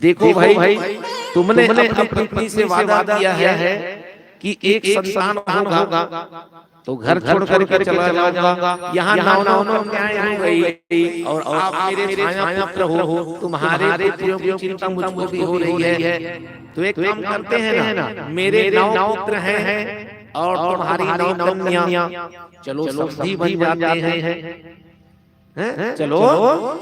देखो भाई, तुमने अपनी पत्नी से वादा किया है कि एक संतान होगा तो घर छोड़ करके चला जाऊंगा। यहाँ नाव हो गई और आप मेरे छाया पुत्र हो, तुम्हारे पुत्रों की चिंता मुझको भी हो रही है। तो एक काम करते हैं ना, मेरे 9 पुत्र हैं और तुम्हारी 9 कन्या, चलो समधी बन जाते हैं। चलो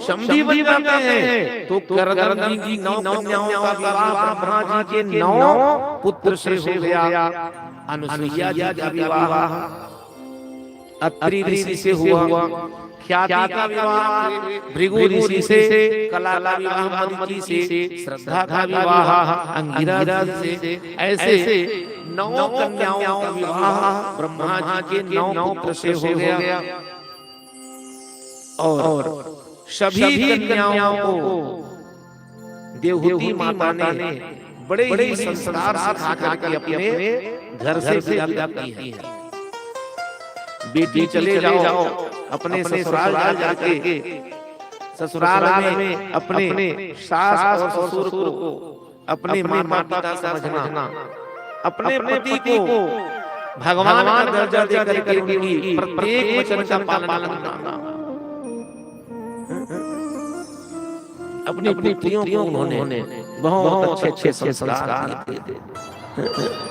समधी बन जाते हैं। तो करदम जी की 9 कन्याओं का विवाह ब्रह्मा जी के 9 पुत्र से हो गया। अनुसुईया जी का विवाह अत्रि ऋषि से हुआ, ख्याति का विवाह भृगु ऋषि से, कला का विवाह मरीचि से, श्रद्धा का विवाह अंगिरा जी से। ऐसे 9 कन्याओं का विवाह ब्रह्मा जी के 9 पुत्र से हो गया। और सभी कन्याओं को देवहूति माता ने बड़े ही संस्कार सिखा करके अपने घर से विदा की है। बेटी चले जाओ अपने ससुराल जाके, ससुराल में अपने सास और ससुर को अपने माता पिता समझना, अपने पति को भगवान का दर्जा दे करके उनकी प्रत्येक वचन का पालन करना। अपनी पुत्रियों को उन्होंने बहुत अच्छे संस्कार दिए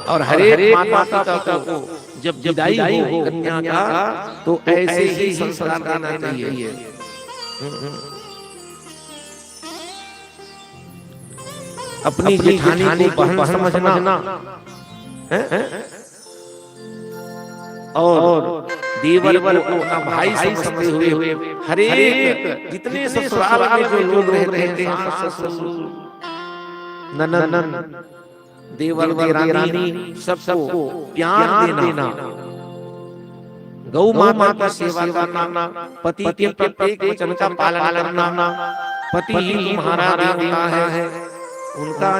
और हर एक माता पिता को जब विदाई हो कन्या का तो ऐसे ही संस्कार देना चाहिए। अपनी जेठानी को बहन समझना और देवर को अपना भाई समझते हुए हर एक जितने ससुराल में जो लोग रहते हैं, सास ससुर ननद देवर देरानी सबको प्यार देना, गौ माता की सेवा करना, पति के प्रत्येक वचन का पालन करना। पति ही तुम्हारा देवता है, उनका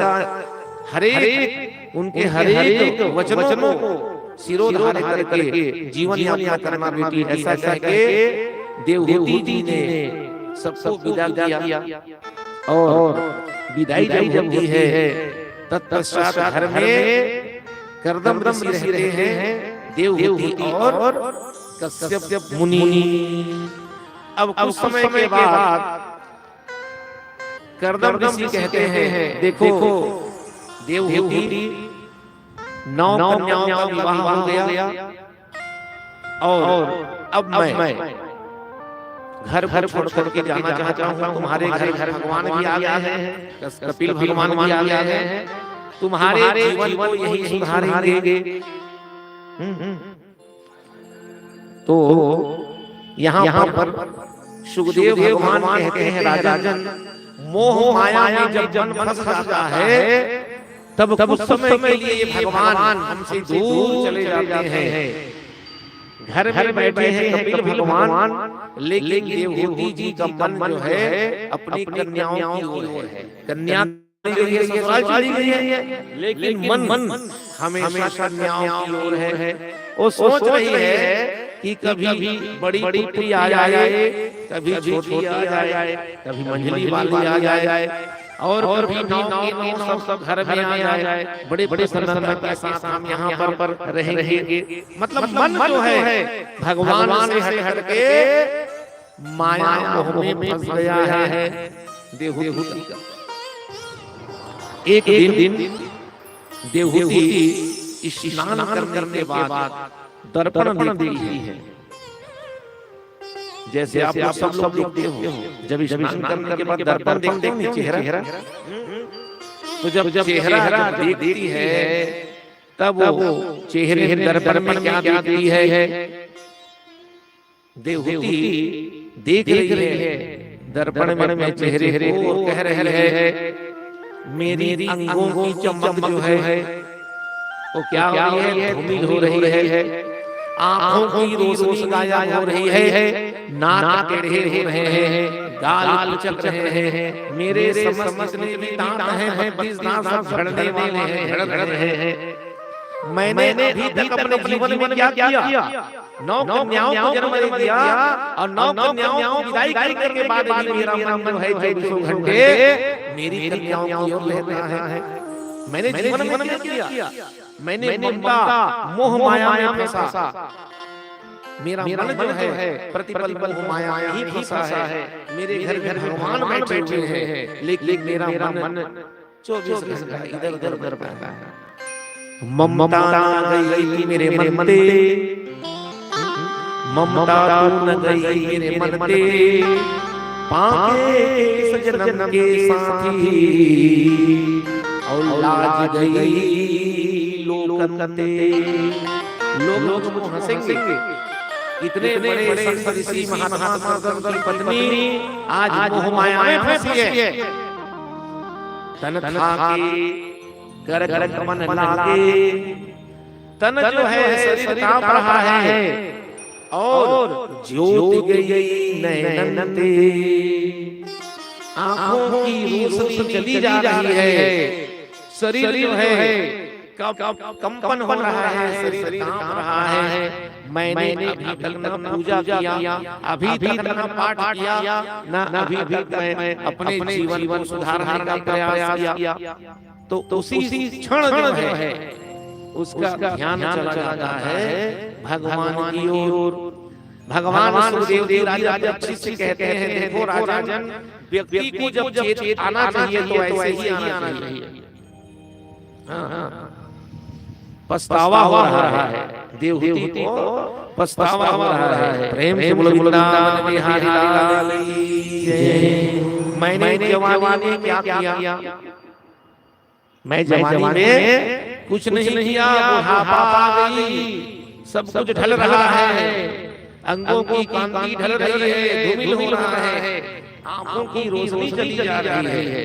उनके हर एक वचनों को सिरोधार्य करके जीवन यापन करना बेटी। ऐसा कह के देवहूति जी ने सबको विदा किया और विदाई जब होती है तत्पश्चात घर में करदम ऋषि रहते हैं, देवहूति और कश्यप मुनि। अब कुछ समय के बाद करदम ऋषि कहते हैं, देखो देवहूति 9 कन्याओं का विवाह हो गया और अब मैं घर छोड़ करके जाना चाहता हूँ। तुम्हारे घर भगवान भी आ गए हैं, कपिल भगवान भी आ गए हैं, तुम्हारे जीवन को यही सुधारेंगे। तो यहाँ पर सुखदेव भगवान कहते हैं, राजन मोह माया में जब मन फंस जाता है तब कुछ समय के लिए भगवान हमसे दूर चले जाते हैं। घर में बैठे हैं कपिल भगवान, लेकिन देवहूति जी का मन जो है अपनी कन्याओं की ओर है। कन्या ससुराल चली गई है, लेकिन मन हमेशा कन्याओं की ओर है। वो सोच रही है कि कभी बड़ी पुत्री आ जाए, कभी छोटी आ जाए, कभी मंझली वाली आ जाए और कभी नौ सब घर में आ जाए। बड़े प्रसन्नता के साथ हम यहाँ पर रहेंगे। मतलब मन जो है भगवान से हट के माया मोह में फंस गया है देवहूति का। एक दिन देवहूति स्नान करने के बाद दर्पण देखती है। जैसे आप सब लोग देखते हो, जब स्नान करने के बाद दर्पण देखते हो चेहरा, तो जब चेहरा देखती है तब वो चेहरे दर्पण में क्या देखती है? देवहूति देख रही है दर्पण में चेहरे को और कह रही है, मेरी अंगों की चमक जो है वो क्या हो रही है? धूमिल हो रही है, आंखों की रोशनी गायब हो रही है, नाक टेढ़े हो रहे हैं, गाल चल रहे हैं, मेरे समझने में दांत हैं, 32 दांत झड़ने वाले हैं, झड़ रहे हैं। मैंने अभी तक अपने जीवन में क्या किया? 9 कन्याओं को जन्म दिया और 9 कन्याओं की विदाई करने के बाद भी मेरा मन जो है 24 घंटे मेरी कन्याओं की ओर लहरा है। मैंने जीवन में किया, मैंने ममता मोह माया में फंसा, मेरा मन जो है प्रतिपल मोह माया ही फंसा है। मेरे घर घर भगवान बैठे हैं, लेकिन मेरा मन 24 घंटा इधर उधर बहता है। ममता गई मेरे मन ते, ममता तू न गई मेरे मन ते, पाके सजनम के साथी और लाज गई लोकनते। लोग मुझ हंसेंगे, इतने बड़े संत ऋषि महात्मा की पत्नी आज मोह माया में फंसी है। तन थाके कर कर मन लागे, तन जो है शरीर कांप रहा है और ज्योति गई नयन ते, आंखों की रोशनी चली जा रही है, शरीर जो है कंपन हो रहा है, शरीर कांप रहा है। मैंने अभी तक न पूजा किया, अभी तक न पाठ किया, न अभी तक मैं अपने जीवन को सुधारने का प्रयास किया। तो उसी क्षण जो है उसका ध्यान चला जाता है भगवान की ओर। भगवान सूर्यदेव राजा अच्छी से कहते हैं, देखो राजन, व्यक्ति को जब चेत आना चाहिए तो ऐसे ही आना चाहिए। पछतावा हो रहा है, देवहूति को पछतावा हो रहा है। प्रेम से बोलो वृंदावन बिहारी लाल की जय। मैंने जवानी में क्या किया? मैं जवानी में कुछ नहीं किया, बुढ़ापा आ गई, सब कुछ ढल रहा है, अंगों की कांति ढल रही है, धूमिल हो रहा है, आंखों की रोशनी चली जा रही है।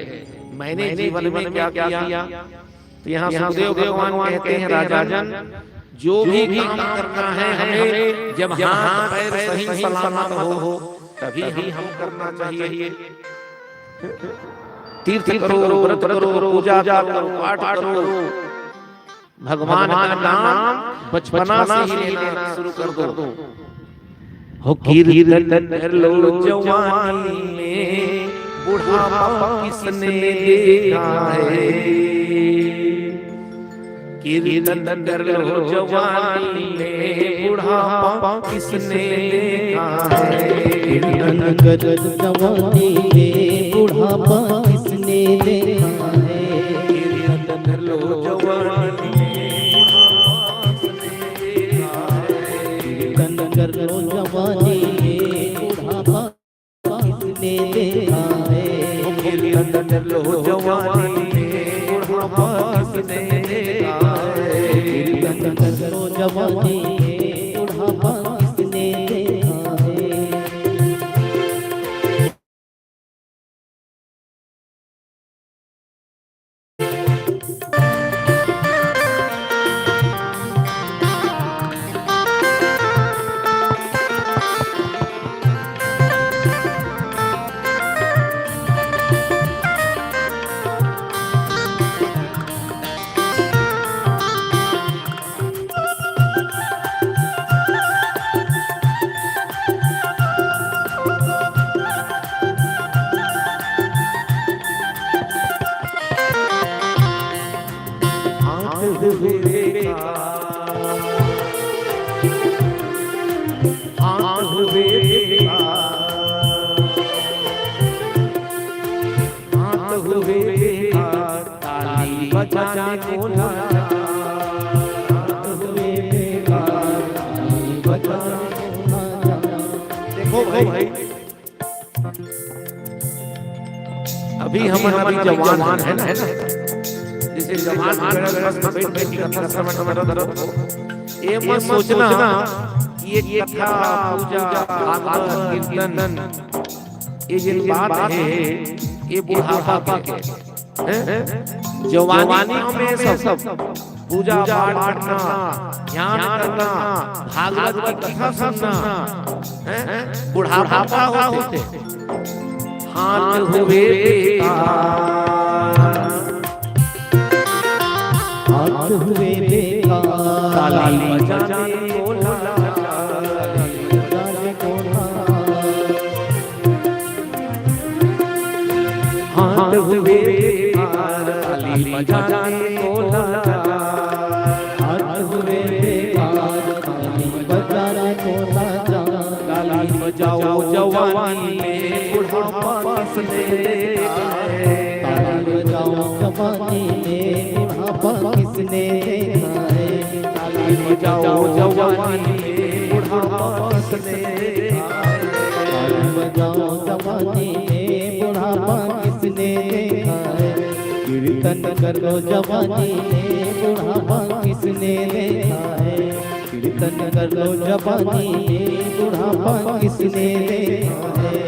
मैंने जीवन में क्या किया? तो यहाँ सुखदेव भगवान कहते हैं, राजन जो भी काम करना है हमें जब हाथ पैर सही सलामत हो तभी हम करना चाहिए। तीर्थ करो, व्रत करो, पूजा करो, पाठ करो, भगवान का नाम बचपना से ही लेना शुरू कर दो। हो कीर्तन कर लो जवानी में, बुढ़ापा किसने देखा है। कीर्तन कर लो जवानी में, बुढ़ापा किसने देखा है। कीर्तन कर जवानी में, बुढ़ापा किसने देखा है। कीर्तन कर लो जवानी में, कीर्तन कर लो जवानी में, बुढ़ापा किसने देखा है। कीर्तन कर लो जवानी में, बुढ़ापा किसने देखा है। कीर्तन कर लो जवानी में, बुढ़ापा किसने देखा है। देखो भाई, अभी हम जवान है ना, जैसे जवान ये मत सोचना ये कथा पूजा भागवत कीर्तन ये जिन बात है ये बुढ़ापा के जवानी में सब पूजा पाठ करना, ध्यान करना, भागवत की कथा सुनना, बुढ़ापा होते हाथ हुए हाथ हुए बेकार, ताली बजाने को लाचार, ताली बजाने को लाचार। हाथ हुए बेकार ताली बजाने को लाचार। ताली बजाओ जवानी में बुढ़ापा किसने देखा है। ताली बजाओ जवानी में बुढ़ापा किसने देखा है। ताली बजाओ जवानी में बुढ़ापा किसने देखा है। ताली बजाओ जवानी में बुढ़ापा किसने देखा है। कीर्तन करो जवानी में बुढ़ापा किसने देखा है। कीर्तन करो जवानी में बुढ़ापा किसने देखा है।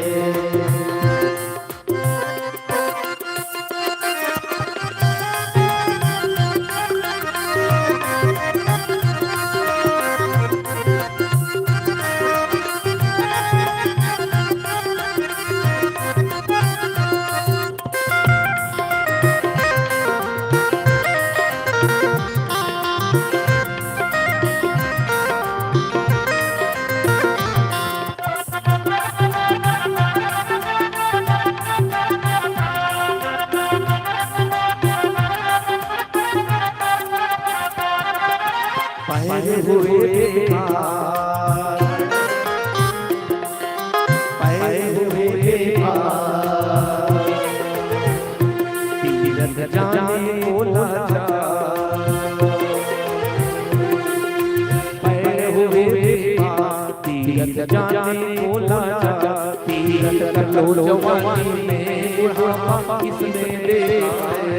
पाए हुए बेकार, पाए हुए बेकार, तीरथ जाने को लाचार। पाए हुए बेकार, तीरथ जाने को लाचार। तीरथ करो जवानी में बुढ़ापा किसने देखा है।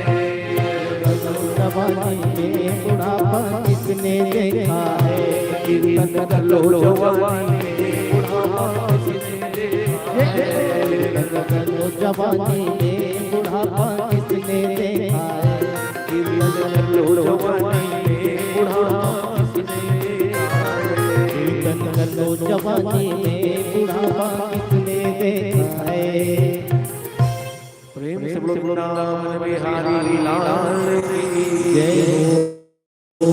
जवानी में बुढ़ापा किसने देखा है। कीर्तन करो जवानी में बुढ़ापा किसने देखा है। करो जवानी में बुढ़ापा किसने देखा है। कीर्तन करो जवानी में बुढ़ापा किसने देखा है। कीर्तन करो जवानी में बुढ़ापा किसने देखा है। प्रेम से बोलो वृंदावन बिहारी लाल की जय हो।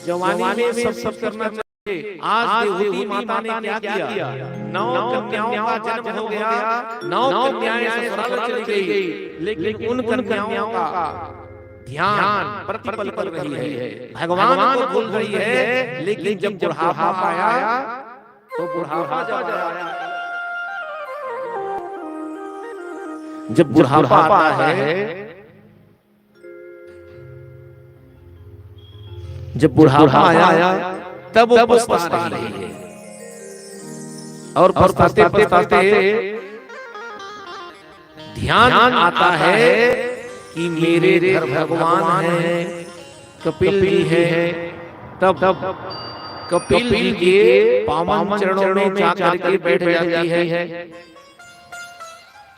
जवानी में सब करना चाहिए। आज देवहूति माता ने क्या किया। 9 कन्याओं का जन्म हो गया। 9 कन्याएं ससुराल चली गई, लेकिन उन कन्याओं का ध्यान प्रतिपल कर रही है, भगवान को भूल रही है। लेकिन जब बुढ़ापा आया तो बुढ़ापा जब आया, जब बुढ़ापा आता है, जब बुढ़ापा आया तब वो पछता रही है। और पछताते पछताते ध्यान आता है कि मेरे घर भगवान हैं, कपिल भी है। तब कपिल जी के पावन चरणों में जाकर के बैठ जाती है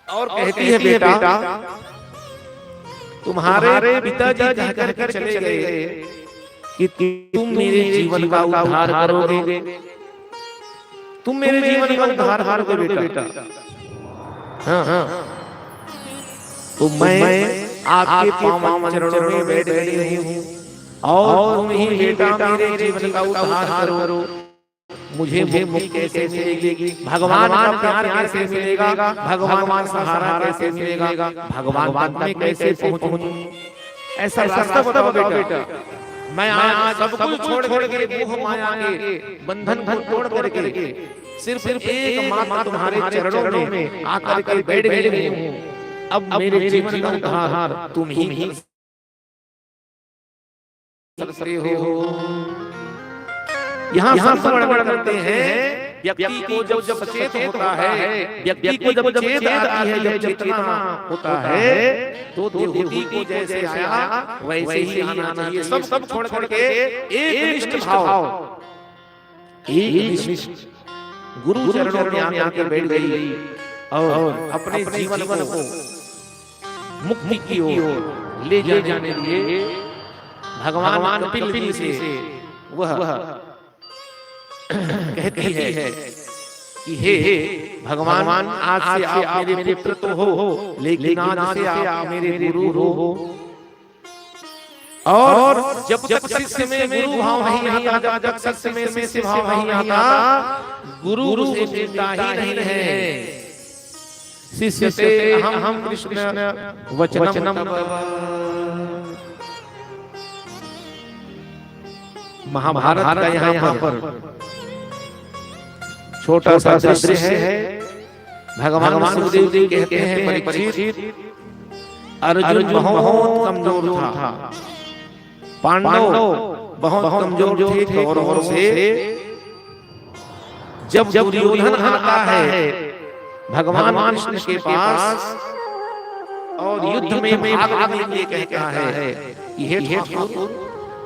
और कहती है, बेटा तुम्हारे पिताजी कहकर कर चले गए कि तुम मेरे जीवन का उद्धार करोगे। तुम मेरे जीवन का उद्धार करोगे बेटा। हाँ। तो मैं आपके पावन चरणों में बैठ गई हूँ और तुम ही बेटा मेरे जीवन का उद्धार करो। मुझे मुक्ति कैसे मिलेगी, भगवान का प्यार कैसे मिलेगा, भगवान सहारा कैसे मिलेगा, भगवान में कैसे पहुंचूं। ऐसा रास्ता बताओ बेटा। मैं आज सब कुछ छोड़ के मोह माया के बंधन को तोड़ करके सिर्फ एक मात्र तुम्हारे चरणों में आकर के बैठ गई हूँ। अब मेरे जीवन का उद्धार तुम ही सकते हो। यहाँ सब वर्णन करते हैं व्यक्ति को जब सचेत होता है, व्यक्ति को जब चेत आती है, जब चेतना होता है, तो देवहूति को जैसे आया वैसे ही आना चाहिए। सब छोड़ करके एक निष्ठ भाव, एक निष्ठ गुरु चरणों में आकर बैठ गई और अपने जीवन को मुक्ति की ओर ले जाने लिए भगवान कपिल से वह कहती है कि हे भगवान, आज से आप मेरे पुत्र तो हो, लेकिन आज से आप मेरे गुरु हो। और जब तक शिष्य में गुरु भाव नहीं आता, जब तक शिष्य में शिष्य भाव नहीं आता, गुरु से मिलता ही नहीं है। शिष्य से हम कृष्ण वचनम। महाभारत का यहाँ पर छोटा सा दृश्य है। भगवान सुखदेव जी कहते हैं परीक्षित, अर्जुन बहुत कमजोर था, पांडव बहुत कमजोर थे कौरवों से। जब दुर्योधन आता है भगवान कृष्ण के पास और युद्ध में भागने के लिए कहता है कि हे ठाकुर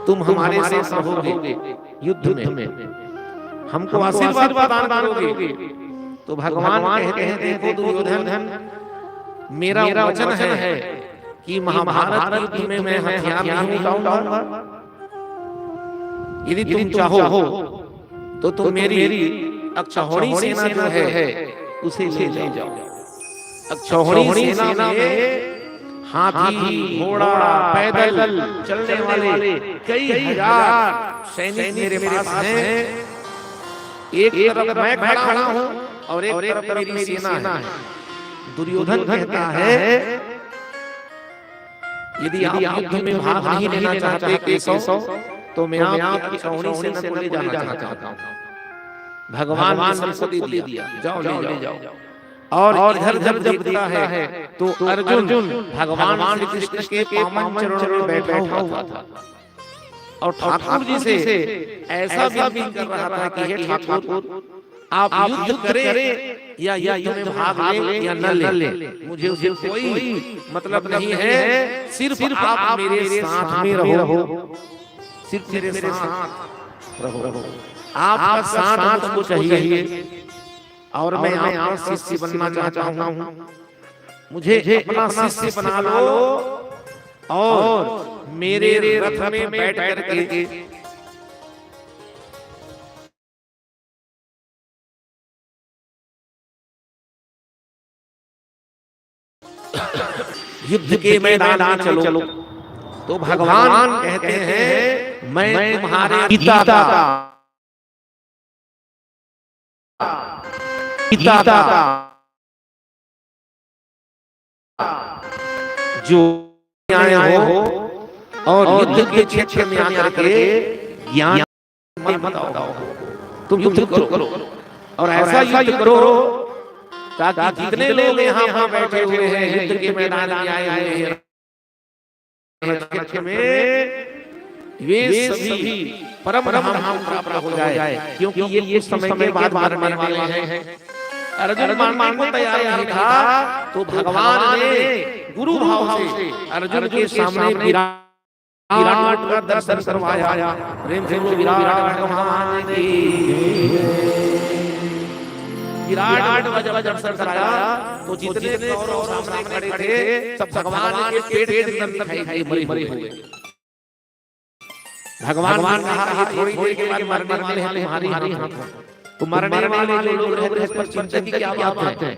तुम हमारे साथ रहोगे युद्ध में, हमको आशीर्वाद प्रदान करोगे। तो भगवान कहते हैं देखो दुर्योधन, मेरा वचन है कि महाभारत युद्ध में मैं हथियार नहीं उठाऊंगा। यदि तुम चाहो तो तुम मेरी अक्षौहिणी सेना जो है उसे ले जाओ। अक्षौहिणी सेना में हाथी, घोड़ा, पैदल चलने वाले कई हजार सैनिक मेरे पास हैं। एक तरफ मैं खड़ा हूँ और एक तरफ मेरी सेना है। दुर्योधन कहता है यदि आप युद्ध में भाग नहीं लेना चाहते केशव, तो मैं आपकी अक्षौहिणी सेना को ले जाना चाहता हूँ। भगवान ने संपत्ति दे दिया, जाओ ले जाओ। और इधर जब देखता है तो अर्जुन भगवान श्री कृष्ण के पावन चरणों में बैठा हुआ था और ठाकुर जी से ऐसा विनती कर रहा था कि हे ठाकुर आप युद्ध करें या युद्ध में भाग लें या न लें, मुझे उससे कोई मतलब नहीं है। सिर्फ आप मेरे साथ में रहो, सिर्फ मेरे साथ रहो। आपका साथ मुझको चाहिए और मैं आपका शिष्य बनना चाहता हूँ। मुझे अपना शिष्य बना लो और मेरे रथ में बैठ करके युद्ध के मैदान चलो। तो भगवान कहते हैं मैं तुम्हारे पिता जो आए हो और युद्ध के क्षेत्र में आकर के ज्ञान मत आओ, तुम युद्ध करो और ऐसा युद्ध करो ताकि जितने लोग यहाँ बैठे हुए हैं युद्ध के मैदान में आए हुए हैं क्षेत्र में, वे सभी परम धाम प्राप्त हो जाए, क्योंकि ये समय के बाद मरने वाले हैं। अर्जुन मानने को तैयार नहीं था तो भगवान ने गुरु भाव से अर्जुन के सामने विराट का दर्शन करवाया। प्रेम से विराट भगवान की विराट का दर्शन कराया तो जितने कौरव सामने खड़े थे सब भगवान के पेट के अंदर दिखाई मरे हुए। भगवान कहा थोड़ी देर के बाद मरने वाले हैं तुम्हारी हाथों। तो मरने वाले जो लोग रहते हैं इस पर चिंता की क्या बात है।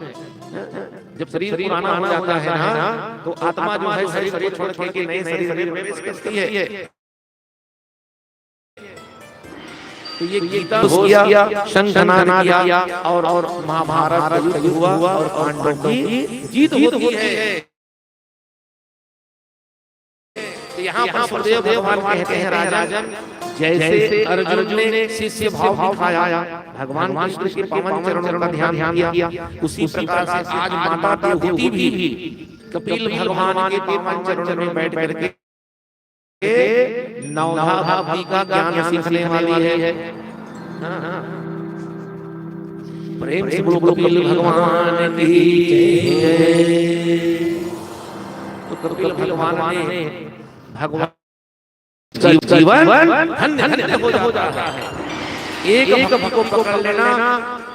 जब शरीर पुराना हो जाता है ना तो आत्मा जो है शरीर को छोड़ के नए शरीर में प्रवेश करती है। तो ये गीता हो गया, शंखनाद किया और महाभारत युद्ध हुआ और पांडवों की जीत होती है। तो यहाँ पर सुखदेव भगवान कहते हैं राजन, जैसे अर्जुन ने शिष्य भाव दिखाया, भगवान कृष्ण के पावन चरणों का ध्यान किया, उसी प्रकार से आज माता देवहूति भी कपिल भगवान के पावन चरणों में बैठ करके नवधा भक्ति का ज्ञान सीखने वाली है। प्रेम से बोलो कपिल भगवान की जय। तो कपिल भगवान ने भगवान जीवन धन्य हो जाता है। एक भक्त को पकड़ लेना।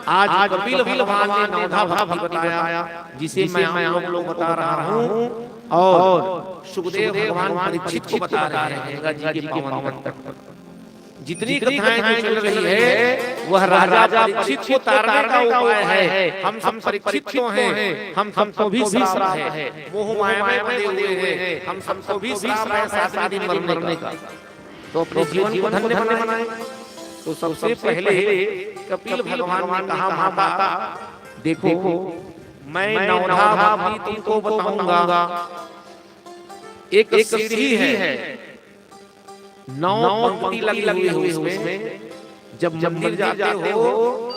आज कपिल भगवान ने नवधा भक्ति बताया जिसे मैं आप लोग बता रहा हूँ और सुखदेव भगवान परीक्षित को बता रहे हैं गंगा जी के पावन तट। जितनी कथाएं चल रही है वह राजा परीक्षित को तारने का उपाय है। हम सब परीक्षित तो हैं, हम सबको भी श्राप है, मोह माया में बंधे हुए हैं, हम सबको भी श्राप है 7 दिन मरने का। तो अपने जीवन को धन्य बनाए। तो सबसे पहले कपिल भगवान ने कहा माता देखो मैं नौधा भाव तुमको बताऊंगा। एक सीढ़ी है, 9 पंक्ति लगी हुई उसमें। जब मंदिर जाते हो,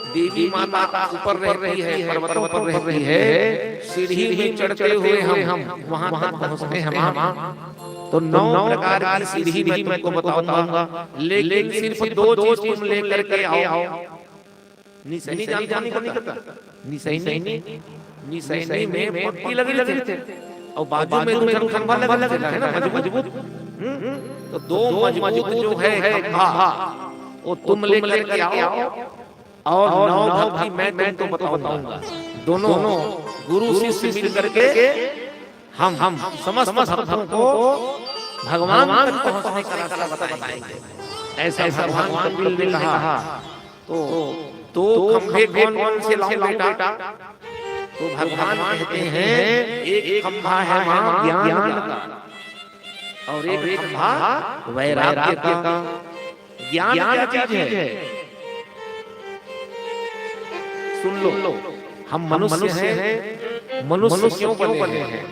देवी माता ऊपर रह रही है, पर्वतों पर रह रही है, सीढ़ी में चढ़ते हुए हम वहां तक पहुंचते हैं। तो 9 प्रकार की सीढ़ी मैं तुमको बताऊंगा, लेकिन सिर्फ 2 चीज तुम लेकर के आओ। निसैनी जानी को नहीं करता, निसैनी में पट्टी लगी थे और बाजू में खंभा लगा है ना, मजबूत। तो 2 मजबूत जो है खंभा, वो तुम लेकर के आओ, और 9 भक्ति मैं तुमको बताऊंगा। दोनों गुरु शिष्य मिल करके हम समस्त भक्तों को भगवान तक पहुंचने का रास्ता बताएंगे। ऐसा भगवान कपिल ने कहा। तो खंभे कौन से लाऊं बेटा? तो भगवान कहते हैं एक खंभा है मां ज्ञान का, और एक खंभा वैराग्य का। ज्ञान क्या चीज है? सुन लो, हम मनुष्य हैं। मनुष्य क्यों बने हैं?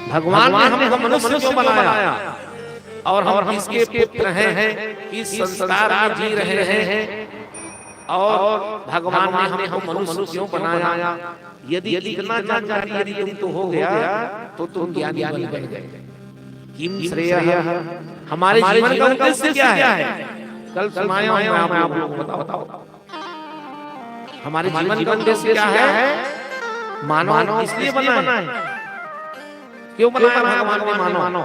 भगवान ने हमें मनुष्य क्यों बनाया? और हम इसके पुत्र हैं, इस संसार में जी रहे हैं। और भगवान ने हमें मनुष्य क्यों बनाया? यदि इतना जानकारी यदि तुमको हो गया तो तुम ज्ञानी बन गए। किम श्रेयः, हमारे जीवन का उद्देश्य क्या है? कल सुनाया मैं आप लोगों को बताओ। हमारे जीवन का उद्देश्य क्या है? मानव इसलिए बना है, क्यों बनाया भगवान ने मानव?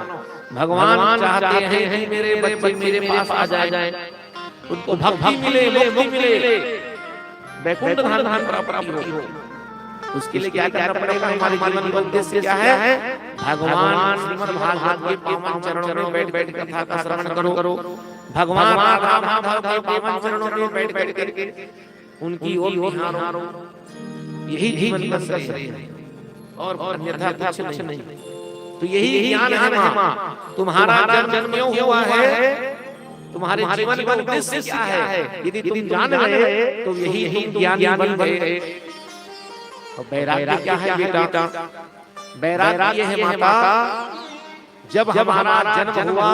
भगवान चाहते हैं कि मेरे बच्चे मेरे पास आ जाए, उनको भक्ति मिले, मुक्ति मिले, वैकुंठ धाम प्राप्ति हो। उसके लिए क्या करना पड़ेगा? हमारे जीवन का उद्देश्य क्या है? भगवान श्रीमद् भागवत के पावन चरणों में बैठ कथा का श्रवण करो। भगवान राधा माधव के पावन चरणों में बैठ करके उनकी ओर निहारो। यही जीवन का श्रेय है, और अन्यथा कुछ नहीं। तो यही ज्ञान है मां। तुम्हारा जन्म क्यों हुआ है? तुम्हारे जीवन का उद्देश्य क्या है? यदि तुम जान गए तो यही तुम ज्ञानी बन गए। और वैराग्य क्या है बेटा? वैराग्य है माता, जब हमारा जन्म हुआ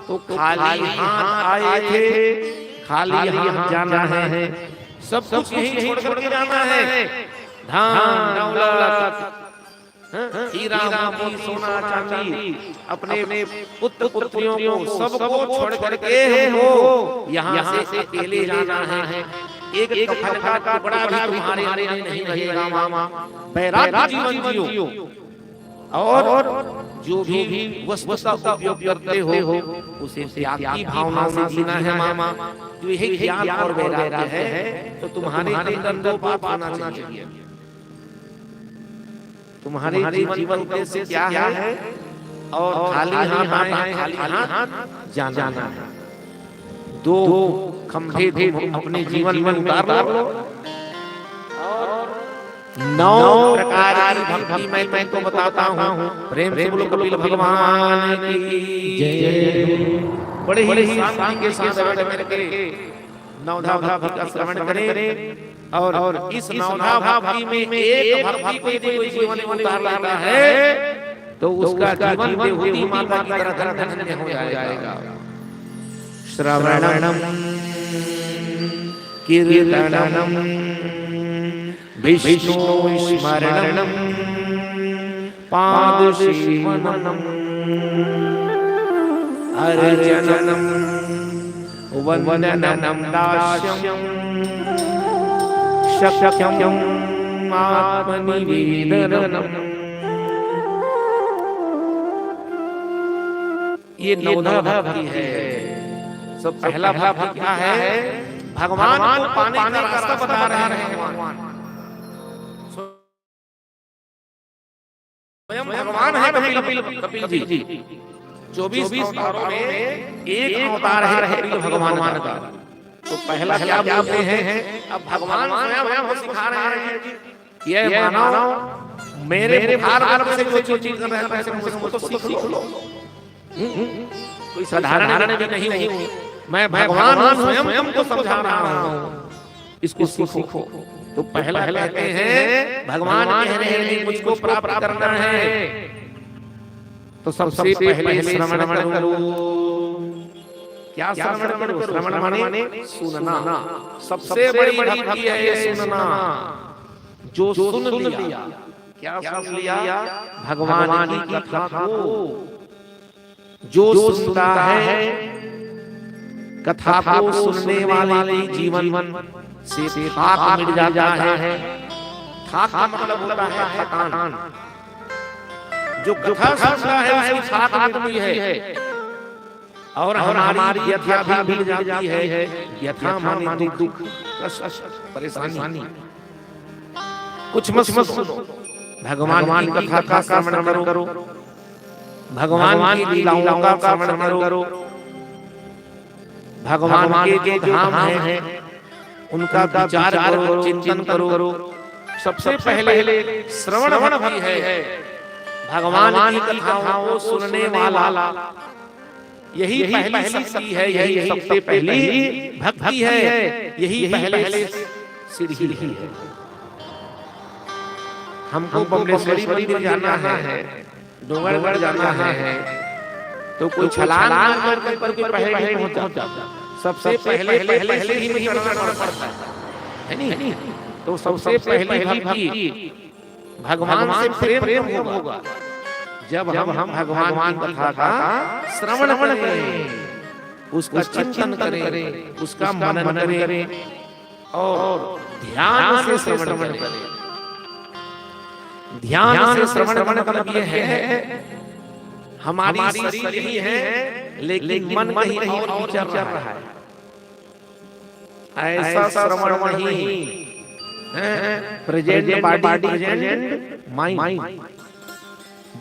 तो खाली हाथ आए थे, खाली हाथ जाना है। सब कुछ यही छोड़ करके जाना है। धन दौलत, हीरा मोती, सोना चांदी, अपने पुत्र पुत्रियों को सबको छोड़ करके हो यहाँ से अकेले जाना है। एक कफन का टुकड़ा भी तुम्हारे लिए नहीं रहेगा मामा। वैराग्य जीवन जियो, और जो भी वस्तु का उपयोग करते हो उसे त्याग की भावना से जीना है मामा। जो यही ज्ञान और वैराग्य है, तो तुम्हारे अंदर 2 बात होना चाहिए। तुम्हारे जीवन उद्देश्य क्या है? और खाली हाथ आए, खाली हाथ जाना है। 2 खंभे अपने जीवन में उतार लो, और 9 प्रकार की भक्ति मैं तो बताता हूँ। प्रेम से बोलो कपिल भगवान की जय। बड़े ही शांति के साथ बैठ करके नवधा भक्ति का श्रवण करें। और इस नवधा भक्ति में एक भक्ति को यदि कोई जीवन में उतार लाता है तो उसका जीवन देवहूति माता की तरह धन्य हो जाएगा। श्रवणम कीर्तनम विष्णु स्मरणम पाद सेवनम अर्चनम वंदनम दास्यम शक्यम आत्मनिवेदनम। ये नवधा भक्ति है। सब पहला भक्ति क्या है? भगवान को पाने का रास्ता बता रहे हैं भगवान। स्वयं भगवान है कपिल जी। 24 अवतारों में एक अवतार है कपिल भगवान का। तो पहला क्या बोलते हैं? अब भगवान स्वयं हमको सिखा रहे हैं कि ये मानो मेरे बुखार से जो चीज कर रहे हैं उसको तो सीख लो। कोई साधारण भी नहीं हूँ मैं, भगवान स्वयं तुमको समझा रहा हूँ, इसको सीखो। तो पहला कहते हैं भगवान कह रहे हैं मुझको प्राप्त करना है, तो सबसे पहले श्रवण करो। क्या श्रवण करो? श्रवण माने सुनना। सबसे बड़ी भक्ति है ये सुनना। जो सुन लिया, क्या सुन लिया? भगवान की कथा को। जो सुनता है कथा को, सुनने वाले जीवन से थाक मिट जाता है। थाक का मतलब होता है थकान। जो कथा सुनता है उसकी थाक मिटती है और हमारी व्यथा भी मिट जाती है। व्यथा माने दुख, कष्ट, परेशानी। कुछ मत सुनो, भगवान की कथा का श्रवण करो, भगवान की लीलाओं का श्रवण करो, भगवान के जो धाम हैं उनका विचार करो, चिंतन करो। सबसे पहले श्रवण भी है भगवान की कथाओं को सुनने वाला। यही पहली सीढ़ी है, यही सबसे पहली भक्ति है, यही पहले सीढ़ी है। हमको बम्बलेश्वरी मंदिर जाना है, डोंगरगढ़ जाना है, तो कोई छलांग मार करके पहले पहुंच जाता। सबसे पहले से ही चढ़ना पड़ता है नहीं? तो सबसे पहली भक्ति भगवान से प्रेम होगा जब हम भगवान की कथा का श्रवण करें, उसका चिंतन करें, उसका मनन करें और ध्यान से श्रवण करें। ध्यान से श्रवण मतलब ये है हमारी शरीर ही है लेकिन मन कहीं और विचर रहा है। ऐसा श्रवण नहीं, present body, present mind.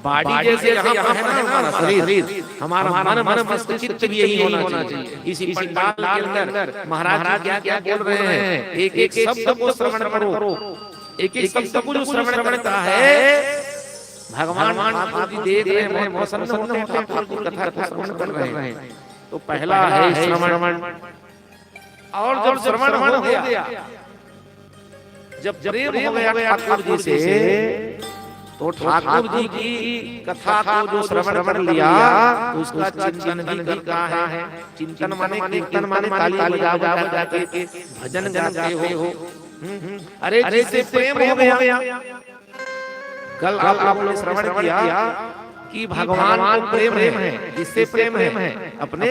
Body जैसे यहाँ पर है ना हमारा शरीर, हमारा मन मस्तिष्क चित्त भी यही होना चाहिए। इसी पंडाल के अंदर महाराज क्या क्या बोल रहे हैं, एक एक शब्द को श्रवण करो, एक एक शब्द को जो श्रवण करता है भगवान ठाकुर जी देख रहे हैं, बहुत प्रसन्न होते हैं, ठाकुर जी कथा को श्रवण कर रहे हैं। तो पहला है श्रवण। और जब श्रवण हो गया, जब प्रेम हो गया ठाकुर जी से, तो ठाकुर जी की कथा को जो श्रवण कर लिया तो उसका चिंतन भी करता है। चिंतन माने कीर्तन माने ताली बजा के भजन गाते हो। अरे जैसे प्रेम हो गया, कल आपने श्रवण किया कि भगवान को प्रेम है। किससे प्रेम है? अपने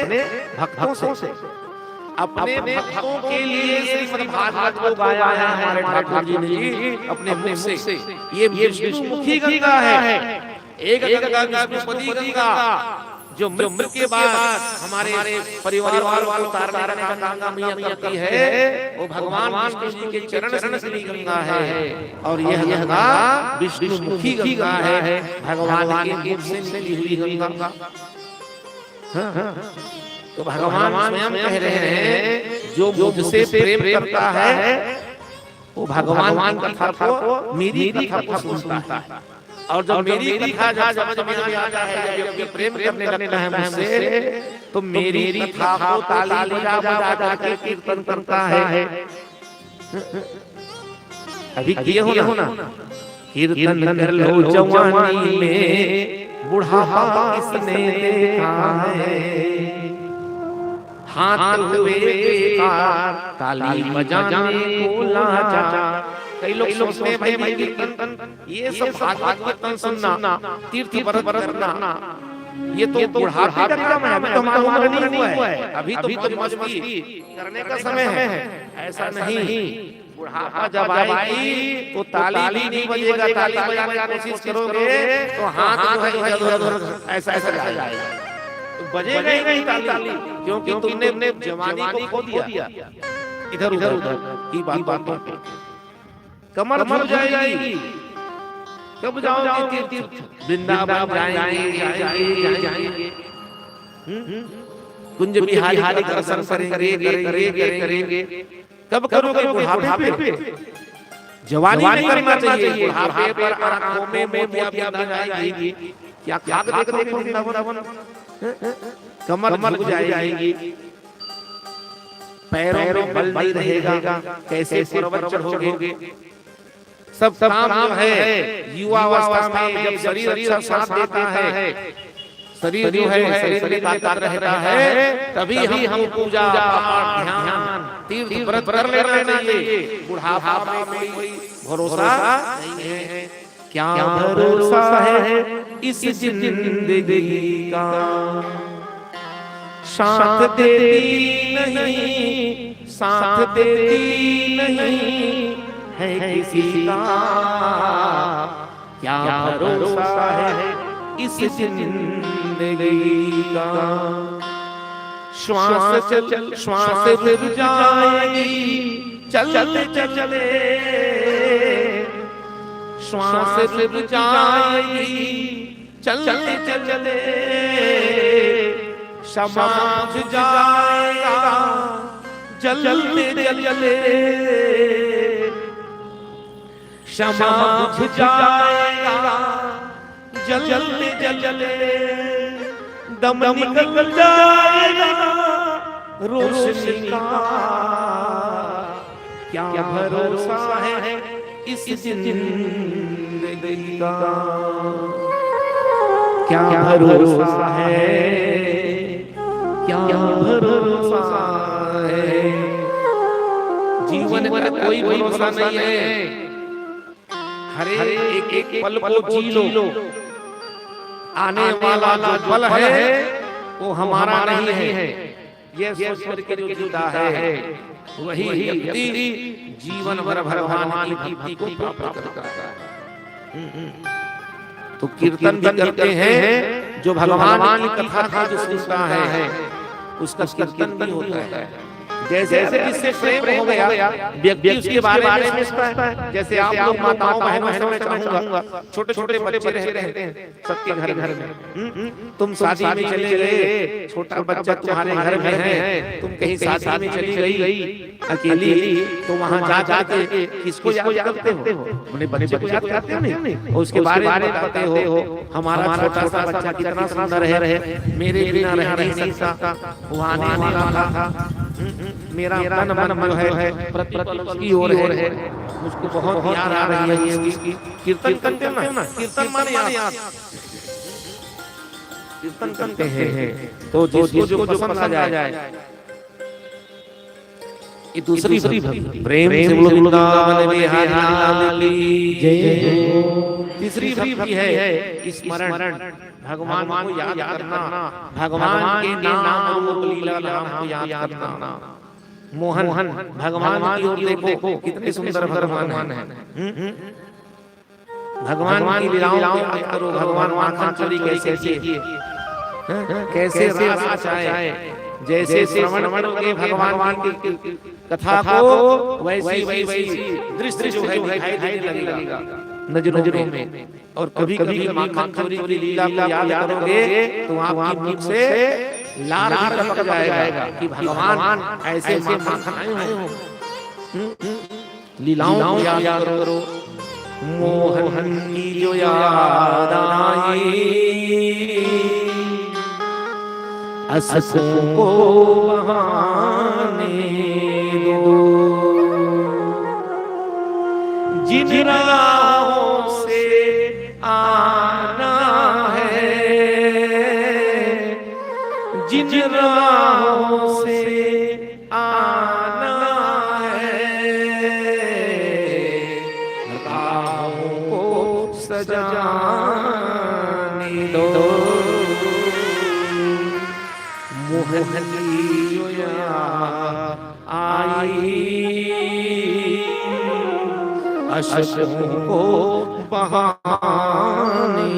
भक्तों से। अपने भक्तों के लिए श्रीमद् भागवत को गाया है हमारे ठाकुर जी ने अपने मुख से। ये विष्णुमुखी गंगा है, एक गंगा विष्णुपति गंगा जो मृत्यु के बाद हमारे परिवार वालों को तारने का गंगा मैया करती है, वो भगवान विष्णु जी के चरण से निकली गंगा है। और यह गंगा विष्णुमुखी गंगा है, भगवान के मुख से निकली हुई गंगा। तो भगवान स्वयं कह रहे हैं जो मुझसे प्रेम करता है वो भगवान की कथा को, मेरी कथा को सुनता है। और जब मेरी कथा समझ में आ जाता है, जब ये प्रेम करने लगता है मुझसे, तो मेरी कथा को ताली बजा बजा के कीर्तन करता है। अभी किए हो ना, कीर्तन कर लो जवानी में, बुढ़ापा किसने देखा है। हाथ हुए बेकार, ताली बजाने को लाचार। कई लोग सोचते हैं भाई कीर्तन, ये सब भागवत कीर्तन सुनना, तीर्थ व्रत करना, ये तो बुढ़ापे का काम है। अभी तो हमारा उम्र नहीं हुआ है, अभी तो मस्ती करने का समय है। ऐसा नहीं, बुढ़ापा जब आएगी तो ताली भी नहीं बजेगा। ताली बजाने की कोशिश करोगे तो हाथ इधर ऐसा जाएगा, बजेगा ही नहीं ताली, क्योंकि तुमने जवानी को खो दिया इधर उधर की बातों पे। कमर भर जाएगी। कब जाओगे तीर्थ? वृंदावन जाएंगे, कुंज बिहारी दर्शन करेंगे। कब करोगे? बुढ़ापे पे। जवानी नहीं करना चाहिए, बुढ़ापे पर आंखों में मोतियां बन जाएगी। क्या क्या देखो वृंदावन, कमर झुक जाएगी। पैरों में बल नहीं रहेगा, कैसे पर्वत चढ़ोगे। सब काम जो है युवावस्था में जब शरीर अच्छा साथ देता है, शरीर जो है शरीर में ताकत रहता है, तभी हम पूजा पाठ ध्यान तीर्थ व्रत कर लेना चाहिए। बुढ़ापा में कोई भरोसा नहीं है। क्या भरोसा है इस जिंदगी का, साथ देती नहीं, साथ देती नहीं है किसी का। क्या भरोसा है इस जिंदगी का। श्वास चल श्वास रुक जाएगी चलते चले, श्वास रुक जाएगी चलते चले। शमा बुझ जाएगा जलते जले, शमा बुझ जाएगा जलते जले। दम निकल जाएगा रोशनी का। क्या भरोसा है इस जिंदगी का। क्या भरोसा है, क्या भरोसा है। जीवन का कोई भरोसा नहीं है। हर एक पल को जी लो। आने वाला जो पल है वो हमारा नहीं है। ये सोच करके जो जीता है वही व्यक्ति जीवन भर भगवान की भक्ति को प्राप्त करता है। तो कीर्तन भी करते हैं, जो भगवान की कथा जो सुनता है उसका कीर्तन भी होता है। जैसे जिससे प्रेम हो गया व्यक्ति उसके बारे में सोचता है। जैसे आप लोग माताओं बहनों से मैं चाहूंगा, छोटे छोटे बच्चे रहते हैं सबके घर में। तुम शादी में चले गए, छोटा बच्चा तुम्हारे घर में है, तुम कहीं शादी में चली गई अकेली, तो वहां जा जाके किसको याद करते हो? अपने बच्चे को याद करते हो नहीं? उसके बारे में बताते हो, हमारा छोटा सा बच्चा कितना सुंदर है, मेरे बिना रह नहीं सकता, वो आने वाला था, मेरा मन जो है प्रतिपल उसकी ओर है, मुझको बहुत याद आ रही है उसकी। कीर्तन करते ना, कीर्तन माने याद, कीर्तन करते हैं तो जिसको जो पसंद आ जाए। ये दूसरी भक्ति प्रेम से वृंदावन बिहारी लाल की जय। तीसरी भक्ति है स्मरण, भगवान को याद करना, भगवान के नाम रूप लीला नाम को याद करना। मोहन भगवान की ओर देखो, कितने सुंदर भगवान है। भगवान की लीलाओं को याद करो। भगवान माखन चोरी कैसे किए, कैसे रास आए, जैसे श्रवण करोगे भगवान की कथा को वैसी वैसी दृश्य जो है दिखाई देने लगेगा नजरों में। और कभी कभी माखन चोरी की लीला को याद करोगे तो आपकी मुख से लार टपक जाएगा कि भगवान ऐसे ऐसे माखन आए हो। लीलाओं को याद करो। मोहन की जो याद आई, असकों को बहाने दो। जिन राहों से आना है, जिन राहों से आना है, राहों को सजाने दो। मोहन की जो याद आई, अशकों को बहाने।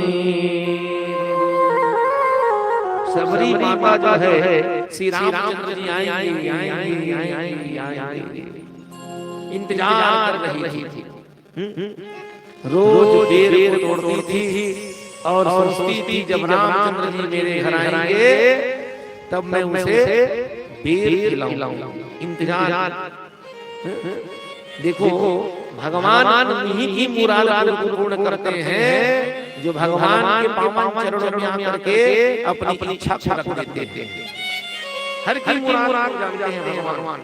सबरी माता जो है श्री रामचंद्र जी आएंगे, इंतजार कर रही थी। रोज देर तोड़ती थी और सोचती थी जब रामचंद्र जी मेरे घर आएंगे तब मैं उसे बेर खिलाऊंगा। इंतजार देखो, भगवान उन्हीं की मुराद पूर्ण करते हैं जो भगवान के पावन चरणों में आकर के अपनी इच्छा पूरा कर देते हैं। हर की मुराद जानते हैं भगवान।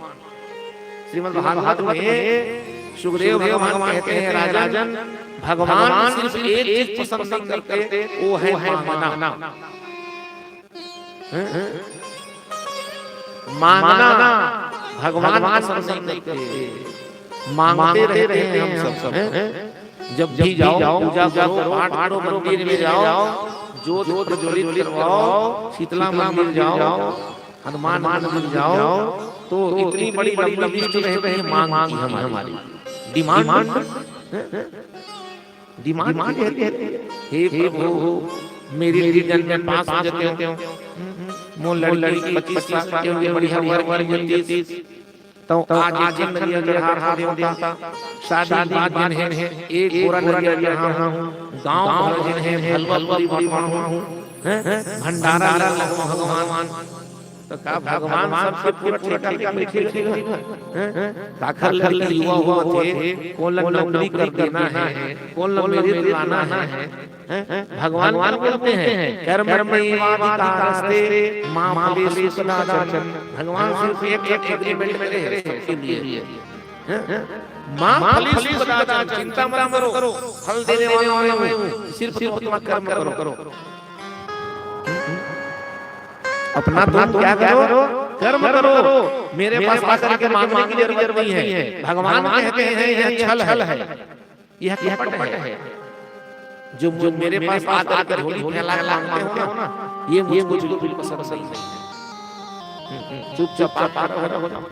श्रीमद् भागवत में सुखदेव भगवान कहते हैं राजन भगवान सिर्फ एक चीज पसंद नहीं करते, वो है मांगना। मांगना भगवान पसंद नहीं करते, मांगते रहते हैं हम सब। जब भी जाओ पूजा करो, पाठ करो, मंदिर में जाओ, जोत प्रज्वलित करवाओ, शीतला मंदिर जाओ, हनुमान मंदिर जाओ, तो इतनी बड़ी लंबी लिस्ट रहती है मांग की हमारी। डिमांड हे प्रभु मेरी जन पास आ जाते हो, मोर लड़की 25 साल की होगी, बढ़िया वर मिलती तो आज एक नरिया चढ़ा देवता, शादी बाद दिन है एक पूरा नरिया चढ़ा हूं, गांव भर दिन है हलवा पूरी बनवा हूं, भंडारा लगवा भगवान। तो का भगवान सबसे पूरा ठेका लिखेगा, दाखर लड़की युवा हुआ थे, कौन नौकरी कर देना है, कौन मेरे लाना है। भगवान बोलते हैं कर्मण्येवाधिकारस्ते मा फलेषु कदाचन। भगवान सिर्फ एक एग्रीमेंट में रहे सबके लिए, मा फलेषु कदाचन, चिंता मत करो, फल देने वाला मैं हूं, सिर्फ कर्म करो। अपना तुम क्या करो, कर्म करो, मेरे पास आकर के मांगने की जरूरत नहीं है। भगवान कहते हैं यह छल है, यह कपट है। जो मेरे पास आकर के झोली फैला मांगते हो ना, ये मुझको बिल्कुल पसंद नहीं। चुपचाप हो जाओ।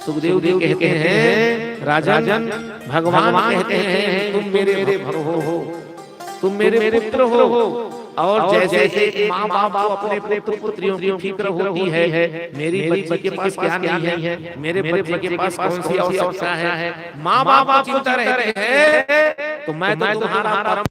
सुखदेव जी कहते हैं राजन भगवान कहते हैं तुम मेरे भरो हो, तुम मेरे पुत्र हो, और जैसे माँ बाप अपने पुत्र पुत्रियों की फिक्र होती है, मेरी बच्ची के पास क्या नहीं है, मेरे बच्चे के पास कौन सी आवश्यकता है, माँ बाप चिंता रहते हैं, तो मैं तो तुम्हारा परम